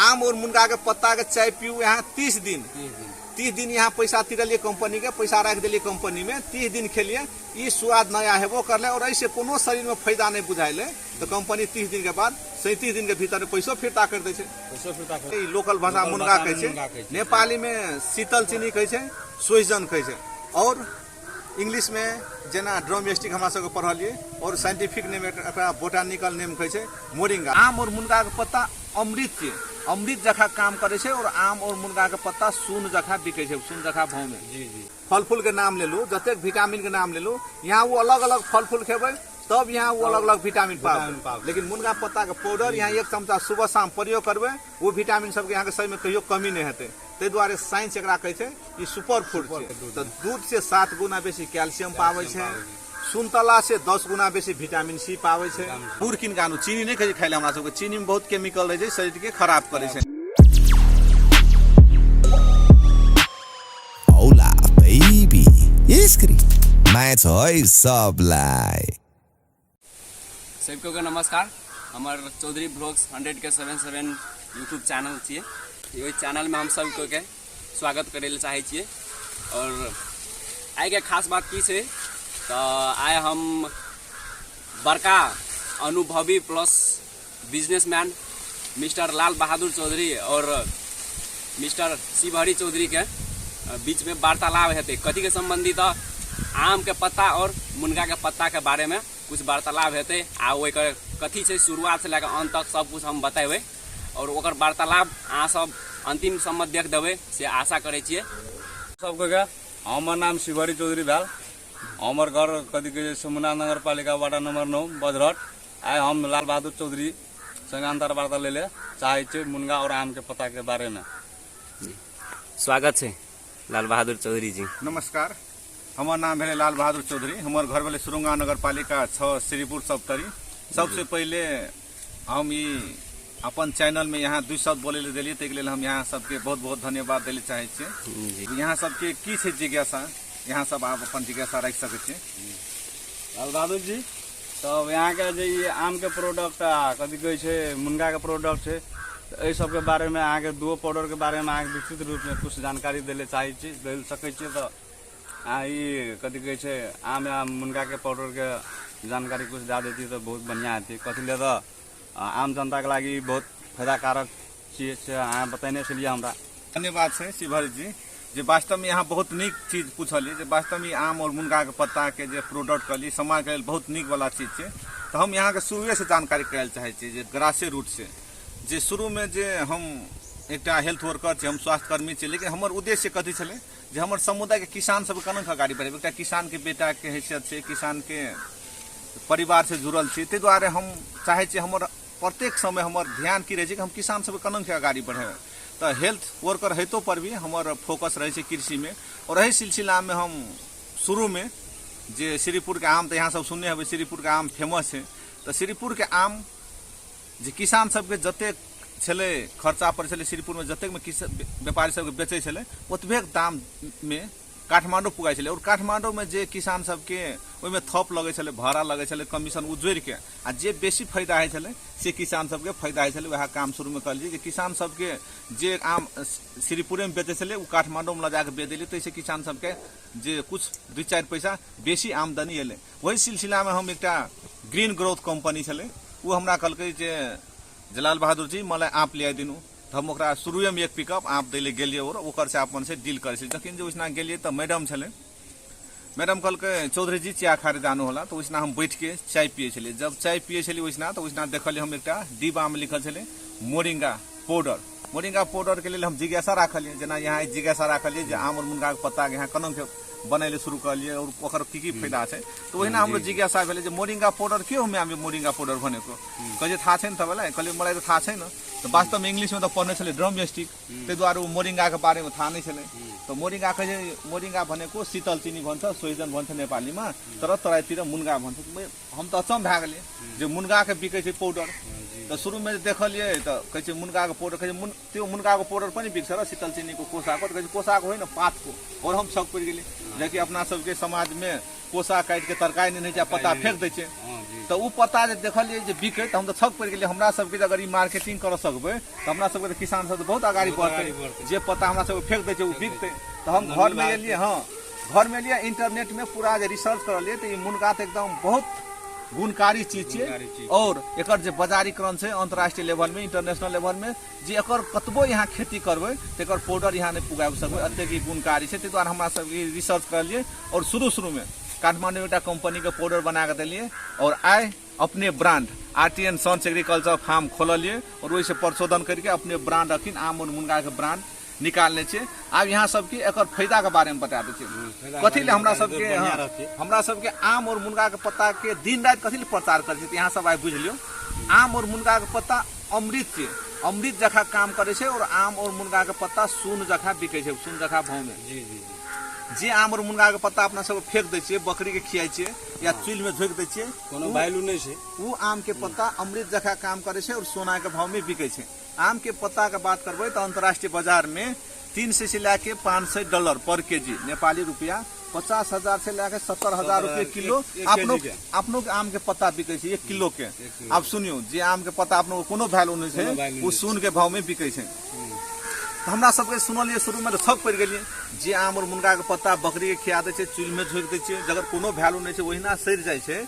आम और मुनगा के पत्ता के चाय पीऊ यहाँ 30 दिन यहाँ पैसा तिरलिए कंपनी के, पैसा रख दिलिए कंपनी में, 30 दिन खेलिए, ये स्वाद नया हेबो करले और ऐसे कोनो शरीर में फायदा नहीं बुझाइले तो कंपनी 30 दिन के बाद 37 दिन के भीतर पैसो फिरता कर दे छे। लोकल भाषा मुनगा कहे छे, नेपाली में शीतल चीनी कहे छे, सोइजन कहे छे, और इंग्लिश में जेना ड्रोमेस्टिक हमरा सबके पढ़लिए और साइंटिफिक नेम एकरा बोटानिकल नेम कहे छे मोरिंगा। आम और मुनगा के पत्ता अमृत छे, अमृत जखा काम करे छे, और आम और मुनगा के पत्ता सून जखा बिके छे, सून जखा भाव में। जी फल फूल के नाम ले लो, जतेक विटामिन के नाम ले लो, यहाँ वो अलग अलग फल फूल खेबै तब यहाँ वो अलग अलग विटामिन पाओ। लेकिन मुनगा पत्ता के पाउडर यहाँ 1 चमचा सुबह शाम प्रयोग करबै, वो विटामिन सबके यहाँ के शरीर में कहियो कमी नहीं हेतै। ताहि दुआरे साइंस एकरा कहै छै ई सुपर फूड छै। तो दूध से 7 गुना बेसी कैल्शियम पाबै छै, सुनतला से 10 गुना बेसी विटामिन सी पाबै छै। गुड़ किन कानू चीनी नहीं खाइ खाइले हमरा सबके, चीनी में बहुत केमिकल रहै छै, शरीर के खराब करै छै। Hola baby, यसकरी मैच होय सबलाई। सबको नमस्कार, हमार चौधरी ब्लॉग्स 100 के 77 यूट्यूब चैनल छिए। ये चैनल में हम सबको के स्वागत करे ले चाहे छिए। और आइ के खास बात की छै तो आइ हम बड़का अनुभवी plus businessman mister Lal Bahadur Chaudhary और मिस्टर शिवहरी चौधरी के बीच में वार्तालाप हेतै। कथी के संबंधित आम के पत्ता और मुनगा के पत्ता के बारे में कुछ वार्तालाप हेतै। आ ओकर कथी छै शुरुआत से लेकर अंत तक सब कुछ हम बतेबै, और ओकर वार्तालाप अहाँ सब अंतिम सम्म देख देबै से आशा करे छिए। सबको क्या हमार नाम शिवहरी चौधरी भेल, हमार घर कथी के समुना नगर पालिका वार्ड नंबर 9 बजरट। आइ हम लाल बहादुर चौधरी संग अंतर्वार्ता ले चाहे छे मुनगा और आम के पत्ता के बारे में। स्वागत है लाल बहादुर चौधरी जी। नमस्कार, हमार नाम है लाल बहादुर चौधरी, हमार घर वाले सुरुंगा नगर पालिका 6 श्रीपुर सप्तरी। सबसे पहले हम ये अपन चैनल में यहाँ 2 शब्द बोले दिलिए, ताहि लेल हम यहाँ सबके बहुत बहुत धन्यवाद दिले चाहे छिए। यहाँ सबके की छै जिज्ञासा, यहाँ सब आप अपन जिज्ञासा रख सके छिए। लाल बहादुर जी, तो यहाँ के जो ये आम के प्रोडक्ट कथी कहे छे मुनगा के प्रोडक्ट है, तो ये सब के बारे में अहाँ के 2 पाउडर के बारे में अहाँ विस्तृत रूप में कुछ जानकारी दिले चाहे छी, दिल सके छी। तो ये कथी कहे छे आम या मुनगा के पाउडर के जानकारी कुछ दे देती तो बहुत बढ़िया हेती। कथी ले तो आम जनता के लगी बहुत फायदाकारक चीज से अहाँ बतेने के लिए हमरा धन्यवाद है शिवहरी जी। जे वास्तव में यहाँ बहुत निक चीज पूछलिए, जे वास्तव में आम और मुनगा के पत्ता के जे प्रोडक्ट कली समाज के बहुत निक वाला चीज है। तो हम यहाँ के शुरुए से जानकारी करे चाहे छी, जे ग्रासे रूट से जे शुरू में जे हम एक हेल्थ वर्कर छे, हम स्वास्थ्य कर्मी छे, लेकिन हमर उद्देश्य कथी छले जे हमर समुदाय के किसान सब केना आगाड़ी बढ़ेबै। एक किसान के बेटा के हैसियत से, किसान के परिवार से जुड़ल छी, ताहि दुआरे हम चाहे छी हमर प्रत्येक समय हमर ध्यान की रहे कि हम किसान सब केना आगाड़ी बढ़ेबै। तो हेल्थ वर्कर हेतु पर भी हमार फोकस रहे कृषि में। और यही सिलसिला में हम शुरू में जे श्रीपुर के आम, तो यहाँ सब सुनने हैं श्रीपुर के आम फेमस है। तो श्रीपुर के आम जे किसान सबके जतेक छले खर्चा पर छले, श्रीपुर में जतेक में व्यापारी सबके बेचे छले ओतबे दाम में काठमांडू पुगाई छले। और काठमांडू में जे किसान सबके ओइमे थप लगे छले, भाड़ा लगे छले, कमीशन उजोड़ के आ जे बेसी फायदा है छले से किसान सबके फायदा है छले। वह काम शुरू में कर ली, किसान सबके जे आम श्रीपुरे में बेचे छले वो काठमांडू में लगा के बेच दिले, तो किसान सबके जे कुछ 2-4 पैसा बेसी आमदनी एले। वही सिलसिला में हम एक ग्रीन ग्रोथ कंपनी छले, वो हमरा कहलकै जे लाल बहादुर जी मलाई आप ले दिनु। तो हम ओकरा शुरुए में 1 पिकअप आप दै ले गेलिए और ओकर से अपन से डील करे। जखन जो उसना गेलिए तो मैडम छले, मैडम कहलकै चौधरी जी चाय खरीदानु होला। तो उसना हम बैठ के चाय पिए छले। जब चाय पिए छली उसना, तो उसना देखलिए हम एक डिब्बा में लिखल छले मोरिंगा पाउडर। मोरिंगा पाउडर के लिए हम जिज्ञासा राखलिए, जना यहाँ जिज्ञासा राखलिए जे आम और मुनगा के पत्ता के यहाँ केना के बनैले शुरू करलिए और ओकर की फायदा छै। तो वही ना हमरो जिज्ञासा भेले जे मोरिंगा पाउडर के हमें आम मोरिंगा पाउडर भनेको कहे था छैन तबला कहले मलाई तो था छैन। तो वास्तव में इंग्लिश में तो पढ़ने छले ड्रमस्टिक, ते द्वारा वो मोरिंगा के बारे में था नहीं छले। तो मोरिंगा कहे मोरिंगा भनेको शीतल चीनी भन्छ, सोइजन भन्छ नेपाली में, तर तराईतिर मुनगा भन्छ। हम तो अचम्म भए गेलिए जे मुनगा के बिकै छै पाउडर। तो शुरू में देखलिए तो कहे मुनगा के पाउडर कहे मुनगा के पाउडर पनि बिक्छ र शीतल चीनी को कोसा को कहे कोसा को होइन पात को और हम शक पड़ गेली जबकि अपना सबके समाज में कोसा काट के तरकारी नहीं चाहे पत्ता फेंक दै छै तो उ पत्ता जे देखलिए जे बिकै तो हम तो छक पड़ गेली हमरा सबके अगर ई मार्केटिंग कर सकबै तो हमरा सबके तो किसान सब बहुत आगाड़ी बढ़तै जे पत्ता हमरा सब फेंक दै छै उ बिकतै तो हम घर में एलिए हाँ घर में लिए इंटरनेट में पूरा जे रिसर्च करलिए तो ई मुनगा तो एकदम बहुत गुणकारी चीज छै और एकर जे बाजारीकरण छै अंतर्राष्ट्रीय लेवल में इंटरनेशनल लेवल में जे एकर कतबो यहाँ खेती करबै तो एकर पाउडर यहाँ नहीं पुगाबि सकबै एतेक ई गुणकारी छै ताहि दुआरे हमरा सब रिसर्च करलिए और शुरू में काठमांडू में एक कंपनी के पाउडर बना के दिलिए और आए अपने brand RTN sons agriculture farm खोलिए और वही से प्रशोधन करके अपने ब्रांड रखिन आम और मुनगा के ब्रांड निकालने छे। अब यहाँ सबके एक फायदा के बारे में बता दे कथी ले हमरा सबके आम और मुनगा के पत्ता के दिन रात कथी ले प्रचार कर यहाँ सब आइ बुझ लियो। आम और मुनगा के पत्ता अमृत छे, अमृत जखा काम करे छे और आम और मुनगा के पत्ता सून जखा बिके छे, सून जखा भाव में जे आम और मुनगा के पत्ता अपना सब फेंक दै छियै बकरी के खियाइ छियै या चूल्हि में झोंक दै छियै कोनो वैल्यू नहीं छै। उ आम के पत्ता अमृत जखा काम करे छे और सोना के भाव में बिके छे। आम के पत्ता के बात करबै तो अंतर्राष्ट्रीय बाजार में 300 से लेके $500 पर केजी नेपाली रुपया 50,000 से लेके 70,000 रुपये किलो अपनों के आम के पत्ता बिके छे 1 किलो के। अब सुनियो जे आम के पत्ता अपनों कोनो वैल्यू नहीं छे उ सून के भाव में बिके छे। तो हमरा सबके सुनलिए शुरू में तो छक पड़ गेलिए जे आम और मुनगा के पत्ता बकरी के खिया दै छै चूल्हि में झोंक दै छै जगर कोनो वैल्यू नहीं छै ओहिना सड़ जाइ छै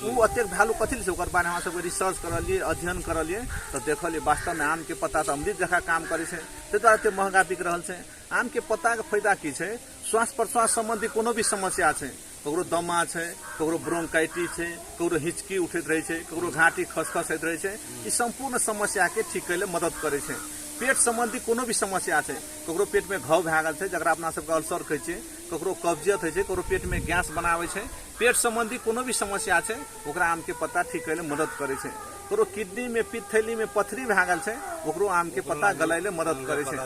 उ अतेक वैल्यू कथी ले छै ओकर बारे में हमरा सबके रिसर्च करलिए अध्ययन करलिए तो देखलिए वास्तव में आम के पत्ता तो अमृत जखा काम करे छै ताहि दुआरे एते महंगा बिक रहल छै। आम के पत्ता के फायदा की छै श्वास प्रश्वास संबंधी कोनो भी समस्या छै ककरो दमा छै ककरो ब्रोंकाइटिस छै ककरो हिचकी उठैत रहै छै ककरो घाटी खसखसैत रहै छै ई संपूर्ण समस्या के ठीक करे मदद करे छै। पेट संबंधी कोनो भी समस्या छै ककरो पेट में घाव भए गेल छै जकरा अपना सबके अल्सर कहै छै ककरो कब्जियत होइ छै ककरो पेट में गैस बनाबै छै पेट संबंधी कोनो भी समस्या छै ओकरा आम के पत्ता ठीक करे मदद करे छै। ककरो किडनी में पित्त थैली में पथरी भए गेल छै ओकरो आम के पत्ता गलाइले मदद करे छै।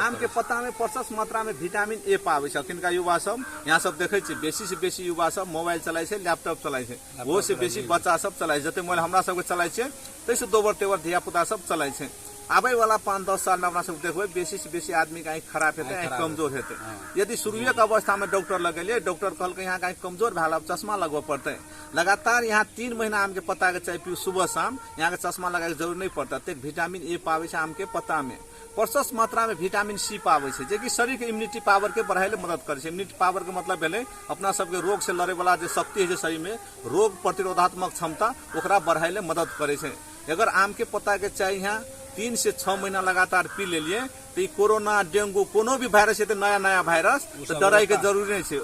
आम के पत्ता में प्रशस्त मात्रा में विटामिन ए पाबै छै। अखिनका युवा सब यहाँ सब देखे छै बेसी से बेसी युवा सब मोबाइल चलाइ छै लैपटॉप चलाइ छै वो से बेसी बच्चा सब चलाइ छै जते मोबाइल हमरा सबके चलाइ छै तैसे दोबर तेवर धिया पुता सब चलाइ छै। आबे वाला 5-10 साल में अपना सब देखबै बेसी से बेसी आदमी के आँख खराब हेतै आँख कमजोर हेतै। यदि शुरुए के अवस्था में डॉक्टर लगेलिए डॉक्टर कहलकै यहाँ के आँख कमजोर भेल अब चश्मा लगबऽ पड़तै लगातार यहाँ 3 महीना आम के पत्ता के चाय पियो सुबह शाम यहाँ के चश्मा लगाए के जरूर नहीं पड़ता। तक विटामिन ए पावे छै आम के पत्ता में प्रशस्त मात्रा में विटामिन सी पावे छै जे कि शरीर के इम्यूनिटी पावर के बढ़ाइले मदद करे छै। इम्यूनिटी पावर के मतलब भेलै अपना सबके रोग से लड़े वाला जे शक्ति है शरीर में रोग प्रतिरोधात्मक क्षमता ओकरा बढ़ाइले मदद करे छै। अगर आम के पत्ता के चाय यहाँ 3 से 6 महीना लगातार पी लेलिए तो ई कोरोना डेंगू कोनो भी वायरस है तो नया वायरस तो डराई के जरूरी नहीं छै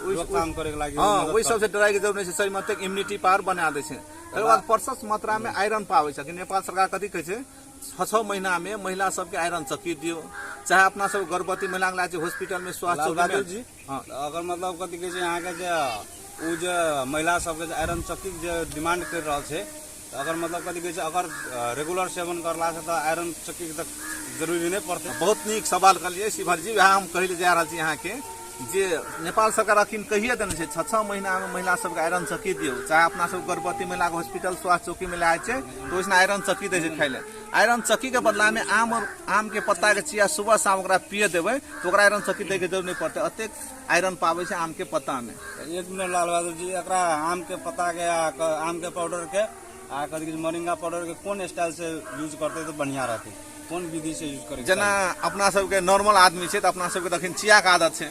वही सबसे डराई के जरूरी नहीं छै शरीर में तक इम्यूनिटी पावर बना दे छै। तकर बाद प्रशस्त मात्रा में आयरन पावे छै। नेपाल सरकार कथी कहै छै 6 महीना में महिला सबके आयरन चक्की दियो चाहे अपना सब गर्भवती महिला के हॉस्पिटल में स्वास्थ्य जी अगर मतलब कथी कहै छै यहाँ के जे उ जे महिला सबके आयरन चक्की जे डिमांड कर रहल छै अगर मतलब कथी कहै छै अगर रेगुलर सेवन करला से तो आयरन चक्की के जरूरी नहीं पड़ते। बहुत नीक सवाल करलिए शिवर जी वहाँ हम कहले जा रहल छी यहाँ के जे नेपाल सरकार अखिन कहिए देने छै 6 महीना में महिला सबके आयरन चक्की दियो चाहे अपना सब गर्भवती महिला के हॉस्पिटल स्वास्थ्य चौकी में लाए छै तो उसने आयरन चक्की दे छै खाइ ले। आयरन चक्की के बदला में आम के पत्ता के चिया सुबह शाम ओकरा पिए देबै तो ओकरा आयरन चक्की दे के जरूरत नहीं पड़ते अतेक आयरन पावे छै आम के पत्ता में। 1 मिनट लाल बहादुर जी एकरा आम के पत्ता के आम के पाउडर के कथी मोरिंगा पाउडर के कौन स्टाइल से यूज करते तो बढ़िया रहते कौन विधि से यूज करे जना अपना सबके नॉर्मल आदमी छै तो अपना सबके दखिन चिया के आदत छै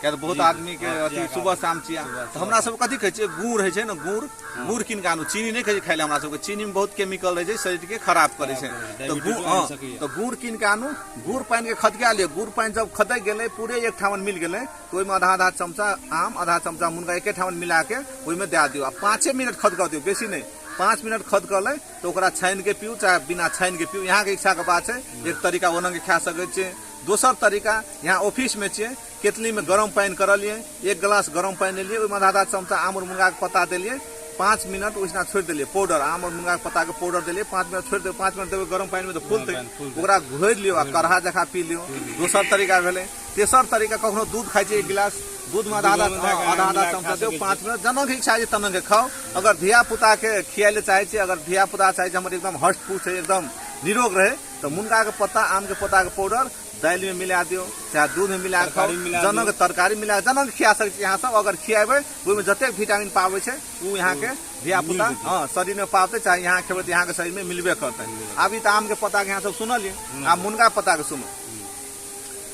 क्या बहुत आदमी के अथी सुबह शाम चिया तो हमरा सब कथी कहै छै गुड़ है छै ना गुड़ किन के आनू चीनी नहीं कहै छै खाइ ले हमरा सबके चीनी में बहुत केमिकल रहे छै शरीर के खराब करे छै तो गुड़ किन के आनू गुड़ पानि के खदका लियो गुड़ पानि जब खदक गेलै पूरे एक ठावन मिल गेलै तो ओहिमे आधा चमचा आम आधा चमचा मुनगा एके ठावन मिला के ओहिमे दे दियो आ 5 मिनट खदका दियो बेसी नहीं 5 मिनट खदकलै तो ओकरा छानि के पियो चाहे बिना छानि के पियो यहाँ के इच्छा के बात है। एक तरीका ओना के खा सकै छै दोसर तरीका यहाँ ऑफिस में छियै केतली में गरम पानि करलिए 1 गिलास गरम पानि लेलिए ओहिमे आधा चमचा आम और मुनगा के पत्ता देलिए 5 मिनट उसना छोड़ दिलिए पाउडर आम और मुनगा के पत्ता के पाउडर दिलिए 5 मिनट छोड़ दियो 5 मिनट देबै गरम पानि में तो फूलते ओकरा घोरि लियो आ काढ़ा जखा पी लियो दोसर तरीका भेलै। तेसर तरीका कखनो दूध खाइ छै 1 गिलास दूध में आधा चमचा दियो 5 मिनट जना के इच्छा है तना के खाओ। अगर धिया पुता के खियाले चाहे छै अगर धिया पुता चाहे छै हमर एकदम हष्ट पुष्ट है एकदम निरोग रहे तो मुनगा के पत्ता आम के पत्ता के पाउडर दालि में मिला दियो चाहे दूध में मिला के तरकारी मिला जनक के तरकारी मिला के जनक खिया सकै छी यहाँ सब अगर खियाबे ओहिमे जतेक विटामिन पाबै छै उ यहाँ के धिया पुता हाँ शरीर में पाते चाहे यहाँ खेबै यहाँ के शरीर में मिलबे करते अभी तो आम के पत्ता के यहाँ सब सुनलिए आ मुनगा के पत्ता के सुनो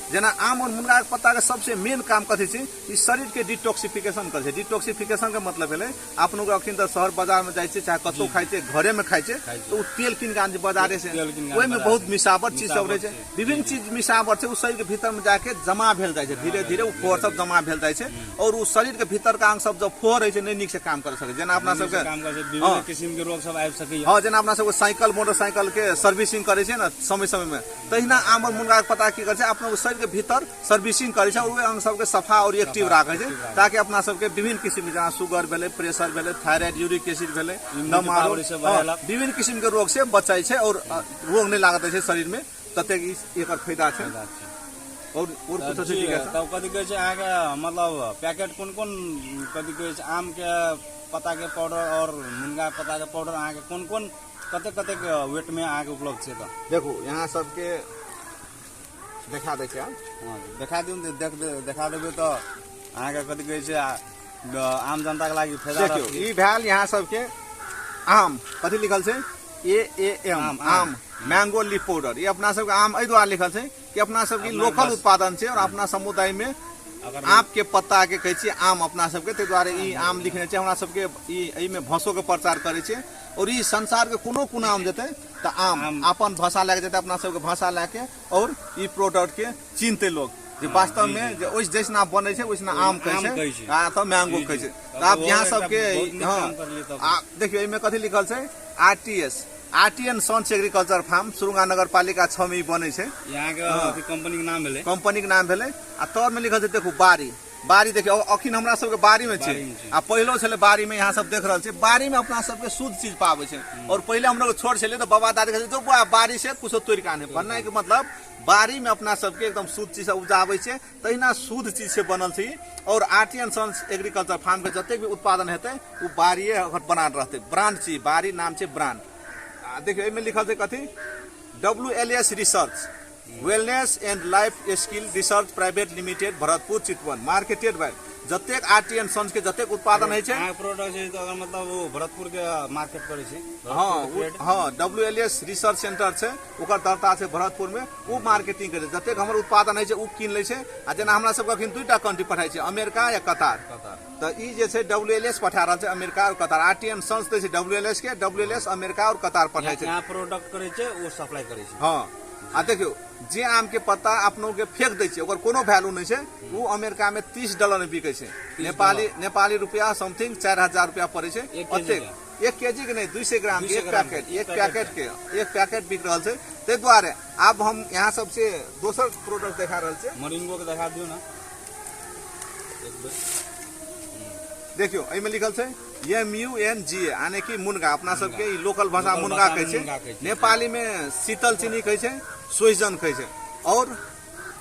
जेना आम और मुनगा के पत्ता के सबसे मेन काम कथी छै ई शरीर के डिटॉक्सिफिकेशन करे छै डिटॉक्सिफिकेशन के मतलब भेलै अपनो के अखन त शहर बाजार में जाइ छै चाहे कतौ खाइ छै घरे में खाइ छै तो उ तेल कीन के आन छै बाजारे से ओहि में बहुत मिसावट चीज सब रहे छै विभिन्न चीज मिसावट छै उ शरीर के भीतर में जाके जमा भेल जाइ छै धीरे धीरे उ फोर सब जमा भेल जाइ छै और उ शरीर के भीतर का अंग सब जब फोर रहै छै नहीं नीक से काम कर सकै जेना अपना सब के काम करे छै विभिन्न किस्म के रोग सब आबि सकैया हाँ जेना अपना सबके साइकिल मोटरसाइकिल के सर्विसिंग करे छै ना समय समय में तहिना आम और मुनगा के पत्ता की करे छै अपना शरीर के भीतर सर्विसिंग करे छै और वे अंग सबके सफा और एक्टिव राखे छै ताकि अपना सबके विभिन्न किस्म के जेना शुगर भेलै प्रेशर भेलै थायराइड यूरिक एसिड भेलै दमा रोग विभिन्न किस्म के रोग से बचाई छै और रोग नहीं लागत छै शरीर में ततेक एकर फायदा छै और कुछ छै ठीक है तब कथी कहै छै अहाँके मतलब पैकेट कोन कोन कथी कहै छै आम के पत्ता के पाउडर और मुनगा के पत्ता के पाउडर अहाँके कोन कोन कतेक वेट में अहाँके उपलब्ध छै त देखो यहाँ सबके देखा दै छै देखा दियौ देखा देबै तऽ अहाँके कथी कहै छै आम जनता के लागि फायदा देखियो ई भेल यहाँ सबके आम कथी लिखल छै AAM आम मैंगो लीफ पाउडर ये अपना सबके आम एहि दुआरे लिखल छै कि अपना सबके लोकल उत्पादन छै और अपना समुदाय में आम के पत्ता के कहै छियै आम अपना सबके ताहि दुआरे ई आम लिखने छै हमरा सबके ई एहि में भाषो के प्रचार करे छै और ई संसार के कोनो कोना में जेतै तऽ आम अपन भाषा लए के जेतै अपना सबके भाषा लए के और ई प्रोडक्ट के चिन्हतै लोग जे वास्तव में ओइस जैसना बनै छै ओइसना आम कहै छै आ तऽ मैंगो कहै छै तऽ आब यहाँ सबके हाँ देखियो एहिमे कथी लिखल छै RTN sons agriculture farm Surunga नगर पालिका 6 में बने छै यहाँ के कंपनी के नाम भेलै कंपनी के नाम भेलै आ तर में लिखल छै देखो बारी देखियो अखिन हमरा सबके बारी में छै आ पहिलो छले बारी में यहाँ सब देख रहल छै बारी में अपना सबके शुद्ध चीज पाबै छै और पहिले हम लोग छोड़ छले तो बाबा दादी कहै जो बारी से कुछो तोड़ के आने बनना के मतलब बारी में अपना सबके एकदम शुद्ध चीज उपजाबै छै तहिना शुद्ध चीज से बनल छै और आरटीएन सन्स एग्रीकल्चर फार्म के जतेक भी उत्पादन हेतै उ बारीए अगर बनाल रहतै ब्रांड छी बारी नाम छै ब्रांड देखियो एमे लिखल छै कथी WLS research wellness and life skill research private limited Bharatpur Chitwan marketed bye जतेक आरटीएन सन्स के जतेक उत्पादन है छै प्रोडक्ट छै तो मतलब वो भरतपुर के मार्केट करे छै हाँ WLS रिसर्च सेंटर छै ओकर दर्ता छै भरतपुर में उ मार्केटिंग करे जतेक हमर उत्पादन है छै उ कीन ले छै आ जेना हमरा सब अखन दुईटा कंट्री पठाई छै अमेरिका या कतार तऽ ई जे छै WLS पठा रहल छै अमेरिका और कतार आरटीएन सन्स दै छै WLS के WLS अमेरिका और कतार पठाई छै यहाँ प्रोडक्ट करे छै वो सप्लाई करे छै हाँ आ देखियो जे आम के पत्ता अपनों के फेंक दै छै ओकर कोनो वैल्यू नहीं छै वो अमेरिका में $30 में बिकै छै नेपाली रुपया समथिंग 4000 रुपया पड़े छै ओतेक 1 केजी के नहीं 200 ग्राम के एक पैकेट बिक रहल छै ताहि दुआरे अब हम यहाँ सबसे दोसर प्रोडक्ट देखा रहल छै मोरिंगो के देखा दियो ना देखियो एहिमे लिखल छै MUNGA यानी कि मुनगा अपना सबके ई लोकल भाषा मुनगा कहै छै नेपाली में शीतल चीनी कहै छै सोइजन कहै छै और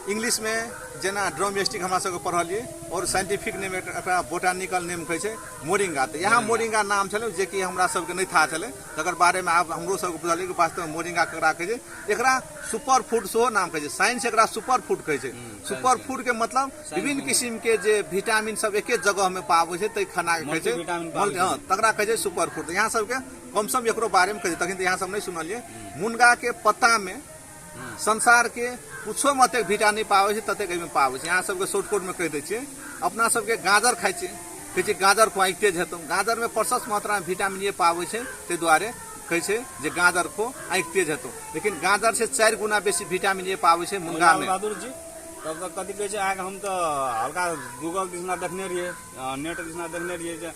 इंग्लिश में जेना ड्रोमेस्टिक हमरा सबके पढ़लिए और साइंटिफिक नेम एकरा बोटानिकल नेम कहै छै मोरिंगा तऽ यहाँ मोरिंगा नाम छलै जे कि हमरा सबके नहीं था छलै तकर बारे में आब हमरो सबके बुझलिए कि वास्तव में मोरिंगा केकरा कहै छै एकरा सुपर फूड सेहो नाम कहै छै साइंस एकरा सुपर फूड कहै छै सुपर फूड के मतलब विभिन्न किस्म के जे विटामिन सब एके जगह में पाबै छै तै खाना के कहै छै हाँ तकरा कहै छै सुपर फूड यहाँ सबके कम सम एकरो बारे में कहै छै तखन तऽ यहाँ सब नहीं सुनलिए मुनगा के पत्ता में संसार के कुछो में अतेक विटामिन पाबै छै ततेक एहिमे पाबै छै यहाँ सबके शॉर्टकट में कहि दै छियै अपना सबके गाजर खाइ छै कहै छै गाजर को आँखि तेज हेतौ गाजर में प्रशस्त मात्रा में विटामिन ए पाबै छै ताहि दुआरे कहै छै जे गाजर को आँखि तेज हेतौ लेकिन गाजर से 4 गुना बेसी विटामिन ए पाबै छै मुनगा में बहादुर जी तब तक कथी कहै छै अहाँके हम तऽ हल्का गूगल दिसना देखने रहिए नेट दिसना देखने रहिए जे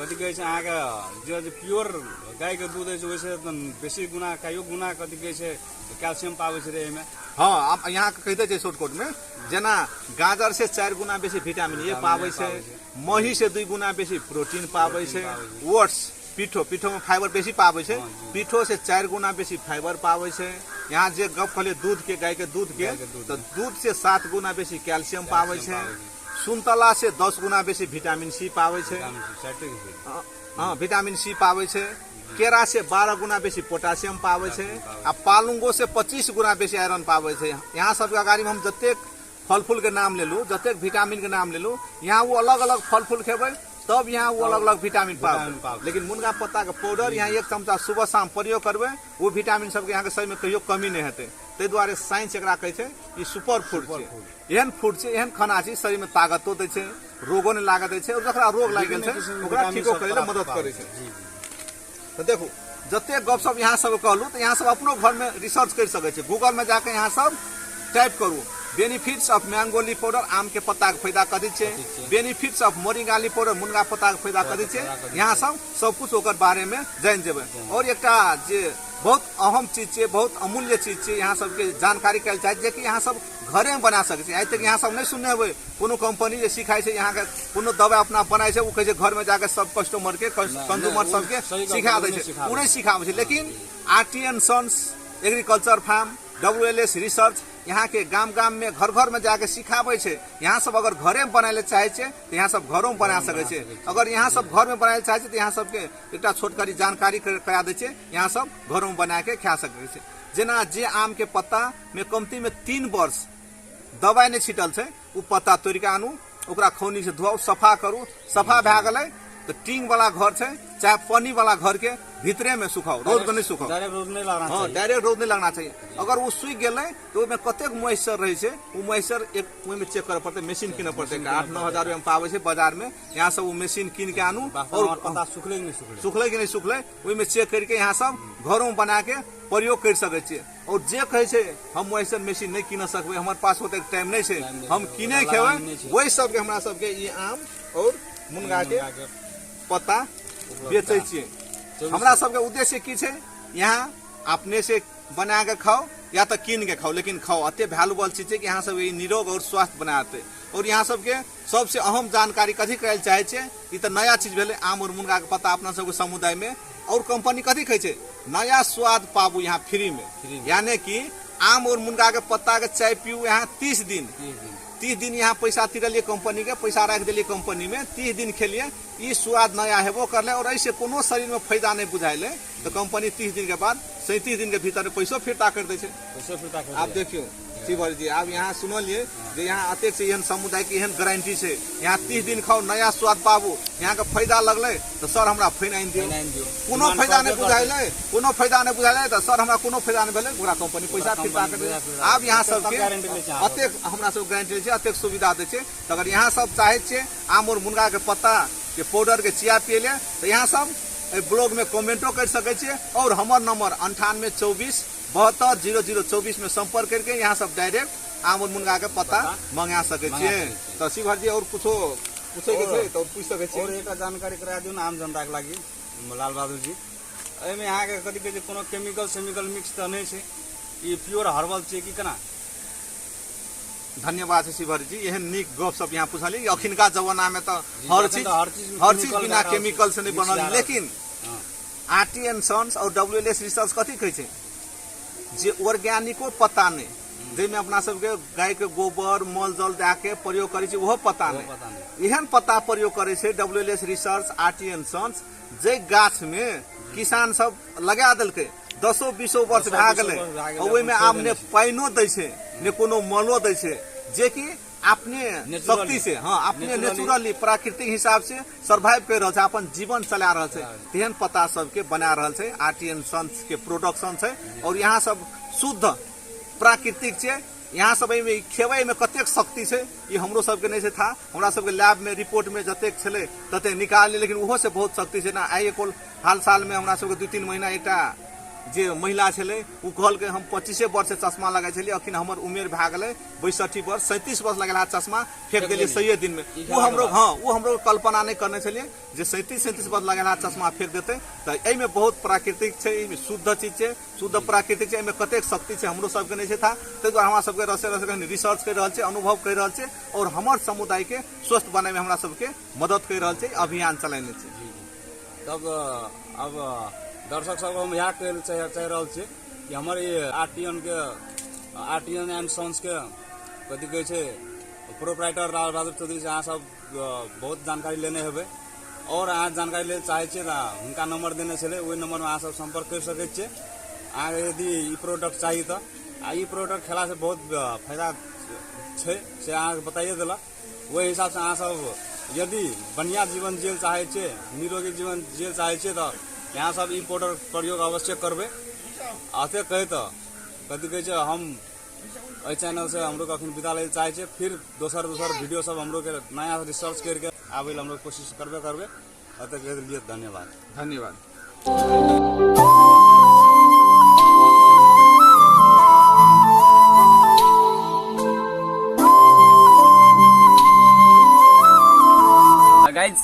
कथी कहै छै अहाँके जे प्योर गाय के दूध छै वैसे बेसी गुना कईयो गुना कथी कहै छै कैल्शियम पाबै छै रे एहिमे हाँ अब यहाँ कहते छै शॉर्टकट में जेना गाजर से 4 गुना बेसी विटामिन ए पाबै छै मही से 2 गुना बेसी प्रोटीन पाबै छै ओट्स पीठो में फाइबर बेसी पाबै छै पीठो से 4 गुना बेसी फाइबर पाबै छै यहाँ जे गप कहलिए दूध के गाय के दूध के तो दूध से 7 गुना बेसी कैल्शियम पाबै छै सुन्तला से 10 गुना बेसी विटामिन सी पाबै छै हाँ विटामिन सी पाबै छै केरा से 12 गुना बेसी पोटासियम पावे छे आ पालुंगो से 25 गुना बेसी आयरन पावे छे। यहाँ सबके अगाड़ी में हम जतेक फल फूल के नाम ले लू, जतेक विटामिन के नाम ले लू, यहाँ वो अलग अलग फल फूल खेबै तब यहाँ वो अलग अलग विटामिन पावे। लेकिन मुनगा पत्ता के पाउडर यहाँ 1 चमचा सुबह शाम प्रयोग करबै वो विटामिन सबके यहाँ के शरीर में कहियो कमी नहीं हेतै। ताहि दुआरे साइंस एकरा कहै छै ई सुपर फूड छै, एहन फूड छै, एहन खाना छै शरीर में ताकतो दै छै, रोगो नहीं लागत दै छै और जकरा रोग लागि गेल छै ओकरा ठीको करै ले मदद करै छै। तो देखू जते गपशप यहाँ सब कहलू तो यहाँ सब अपनो घर में रिसर्च कर सकै छै, गूगल में जाके यहाँ सब टाइप करू benefits of mango leaf powder आम के पत्ता के फायदा कथी छै, benefits of moringa leaf powder मुनगा पत्ता के फायदा कथी छै, यहाँ सब कुछ ओकर बारे में जान जेबै। और एकटा जे बहुत अहम चीज छै, बहुत अमूल्य चीज छै, यहाँ सबके जानकारी कैल चाहे जे कि यहाँ सब घरे में बना सकै छै। आइ तक यहाँ सब नहीं सुनने हेबै कोनो कंपनी जे सिखाई छै यहाँ के कोनो दवाई अपना बनाई छै वो कहै छै घर में जाके सब कस्टमर के कंज्यूमर सबके सिखा दै छै, वो नहीं सिखाबै छै। लेकिन RTN sons agriculture farm WLS research यहाँ के गाम गाम में घर घर में जाके सिखाबै छै। यहाँ सब अगर घरे में बनाए चाहे छै तो यहाँ सब घरों में बना सकै छै, अगर यहाँ सब घर में बनाए चाहे छै तो यहाँ सबके एकटा छोटकरी जानकारी करा दै छै, यहाँ सब घरों में बना के खा सकै छै। जेना जे आम के पत्ता में कमती में 3 वर्ष दवाई नहीं छिटल छै उ पत्ता तोड़ के आनू, ओकरा खौनी से धोआऊ, सफा करू, सफा भए गेलै तो टींग वाला घर छै चाहे पानी वाला घर के भीतरे में सुखाओ, रोद में नहीं सुखाओ, डायरेक्ट रोद नहीं लगना हाँ चाहिए। डायरेक्ट रोद नहीं लगना चाहिए। अगर वो सूख गेलै तो उसमें कतेक मॉइस्चर रहे छै वो मॉइस्चर एक में चेक करे पड़ते, मशीन किने पड़ते, 8-9 हजार रुपया में पावे छै बाजार में। यहाँ सब वो मशीन कीन के आनू और पता सुखले कि नहीं सुखले, सुखले कि नहीं सुखले ओहि में चेक करके यहाँ सब घरों में बना के प्रयोग कर सकै छियै। और जे कहै छै हम मॉइस्चर मशीन नहीं कीन सकबै, हमारे पास ओते टाइम नहीं छै, हम कीने खेबै, वही सबके हमरा सबके ई आम और मुनगा के पत्ता बेचै छियै। हमरा सबके उद्देश्य की छै यहाँ अपने से बना के खाओ या तो कीन के खाओ, लेकिन खाओ अते वैल्यूबल चीज है कि यहाँ सब निरोग और स्वास्थ्य बनाते। और यहाँ सबके सबसे अहम जानकारी कथी कहल चाहे छै ई तो नया चीज भेलै आम और मुनगा के पत्ता अपना सबके समुदाय में। और कंपनी कथी कहै छै नया स्वाद पाबू यहाँ फ्री में, यानी कि आम और मुनगा के पत्ता के चाय पीऊ यहाँ 30 दिन यहाँ पैसा तिरलिए कंपनी के, पैसा रख दिलिए कंपनी में, 30 दिन खेलिए ई स्वाद नया हेबो करले और ऐसे कोनो शरीर में फायदा नहीं बुझाइले तो कंपनी 30 दिन के बाद 37 दिन के भीतर पैसो फिरता कर दे छै। आप देखियो शिवर जी आप यहाँ सुनलिए जे यहाँ अतेक से एहन समुदाय की एहन गारंटी छै, यहाँ 30 दिन खाओ नया स्वाद पाबू, यहाँ के फायदा लगले तो सर हमरा फाइन आइन दियो, कोनो फायदा नहीं बुझाइले, कोनो फायदा नहीं बुझाइले तो सर हमरा कोनो फायदा नहीं भेले पूरा कंपनी पैसा फिरता कर दे। आप यहाँ सबके अतेक हमरा सब गारंटी छै, अतेक सुविधा दे छै। तो अगर यहाँ सब चाहे छै आम और मुनगा के पत्ता के पाउडर के चिया पिए ले तो यहाँ सब ब्लॉग में कमेंटो कर सकै छियै। और हमर नंबर 9824720024 में संपर्क करके यहाँ सब डायरेक्ट आम और मुनगा के पत्ता मंगा सकै छियै। तो शिवर जी और कुछो पूछे के छै तो पूछ सकै छियै। और एक जानकारी करा दियो ना आम जनता के लागि लाल बहादुर जी, एमे यहाँ के कथी कहै छै कोनो केमिकल मिक्स तो नहीं छै, ई प्योर हर्बल छै कि केना? धन्यवाद है शिवर जी, एहन नीक गप सब यहाँ पूछली। अखिनका जमाना में तो हर चीज बिना केमिकल से नहीं बनल, लेकिन आरटीएन सन्स और WLS रिसर्च कथी कहै छै जे ऑर्गेनिको पत्ता नहीं, जेमे अपना सबके गाय के गोबर मल जल दे के प्रयोग करे छै ओहो पत्ता नहीं, एहन पत्ता प्रयोग करे छै WLS रिसर्च आरटीएन सन्स जे गाछ में किसान सब लगा देलकै 10-20 वर्ष भए गेलै और ओहिमे आब ने पानियो दै छै ने कोनो मलो दै छै, जे कि अपने शक्ति से हाँ अपने नेचुरली प्राकृतिक हिसाब से सर्वाइव कर रहल छै, अपन जीवन चला रहल छै, तेहन पत्ता सबके बना रहल छै आरटीएन सन्स के प्रोडक्शन छै। और यहाँ सब शुद्ध प्राकृतिक छै, यहाँ सब खेबै में कतेक शक्ति छै ये हमरो सबके नहीं से था, हमरा सबके लैब में रिपोर्ट में जतेक छलै तते निकाल, लेकिन ओहो से बहुत शक्ति छै ना। आइ हाल साल में हमरा सबके 2-3 महीना एकटा जे महिला छलै उ कहल के हम 25 वर्ष से चश्मा लगा छलियै, अखन हमर उमेर भए गेलै 62 वर्ष, 37 वर्ष लगेला चश्मा फेंक देलियै 100 दिन में। वो हमरो कल्पना नहीं करने छलियै जे 37 वर्ष लगेला चश्मा फेंक देते। तो एहि में बहुत प्राकृतिक छै, एहि में शुद्ध चीज छै, शुद्ध प्राकृतिक छै, एहि में कतेक शक्ति छै हमरो सबके नहीं छै था। ताहि दुआरे हमरा सबके रसे रिसर्च कर रहल छै, अनुभव कर रहल छै और हमर समुदाय के स्वस्थ बनाए में हमरा सबके मदद कर रहल छै, अभियान चलाने छै। तब अब दर्शक सब हम यहाँ कह रहल छियै कि हमर ये आरटीएन एंड सन्स के कथी कहै छै प्रोप्राइटर लाल बहादुर चौधरी से अहाँ सब बहुत जानकारी लेने हेबै और अहाँ जानकारी ले चाहे छियै तऽ हुनका नंबर देने छलै, ओहि नंबर में अहाँ सब संपर्क कर सकै छियै। अहाँ यदि ई प्रोडक्ट चाहिए तऽ आ ई प्रोडक्ट खेला से बहुत फायदा छै से अहाँ बताइए देलक। ओहि हिसाब से अहाँ सब यदि बढ़िया जीवन जियल चाहे छियै, निरोगी जीवन जियल चाहे छियै तऽ यहाँ सब ई प्रोडक्ट प्रयोग अवश्य करबै। अते कहे तऽ कथी कहै छै, हम एहि चैनल से हमरो के अखन विदा ले चाहे छियै। फिर दोसर वीडियो सब हमरो के नया रिसर्च करके आबै हमरो कोशिश करबे। अते के लिए धन्यवाद। धन्यवाद। गाइज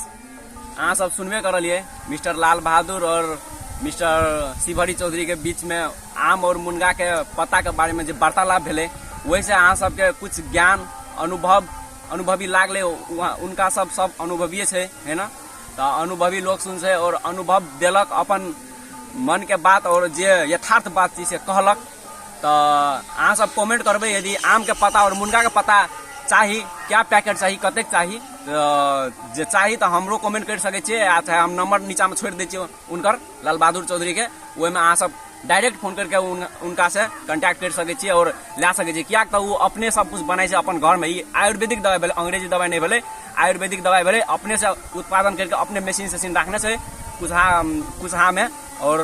अहाँ सब सुनबे करलिए मिस्टर लाल बहादुर और मिस्टर शिवहरी चौधरी के बीच में आम और मुनगा के पत्ता के बारे में जो वार्तालाप भेले, वैसे अहाँ सबके कुछ ज्ञान अनुभवी लागले। उनका सब अनुभवीय है ना, तो अनुभवी लोग सुन से और अनुभव दिलक अपन मन के बात और जे यथार्थ बात चीज से कहलक। तो अहाँ सब कमेंट करबे यदि आम के पत्ता और मुनगा के पत्ता चाही, क्या पैकेट चाही, कतेक चाही, जे चाही तो हमरो कमेंट कर सके छियै। चाहे हम नंबर नीचा में छोड़ दै छियै उनकर लाल बहादुर चौधरी के, ओहि में अहाँ सब डायरेक्ट फोन करके उनका से कांटेक्ट कर सके छियै और ला सके छियै। किया तो वो अपने सब कुछ बनाए छै अपन घर में। ई आयुर्वेदिक दवाई भेलै, अंग्रेजी दवाई नहीं भेलै, आयुर्वेदिक दवाई भेलै। अपने से उत्पादन करके अपने मशीन राखने छै कुछ में और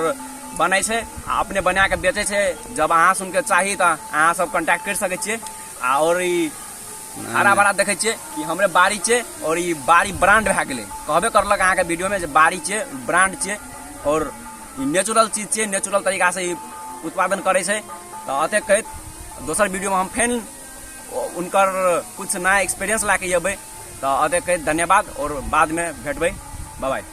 बनै छै, अपने बना के बेचे छै। जब अहाँ सुन के चाही तो अहाँ सब कांटेक्ट कर सके छियै। और ई हरा भरा देखे छियै कि हमरे बाड़ी छै और ई बाड़ी ब्रांड भए गेलै, कहबे करलक अहाँ के वीडियो में जे बाड़ी छै ब्रांड छै और नेचुरल चीज छै, नेचुरल तरीका से उत्पादन करे छै। तो अते कहत दोसर वीडियो में हम फेन उनकर कुछ नया एक्सपीरियंस लाके अबै। तो अते कहत धन्यवाद और बाद में भेटबै। Bye bye.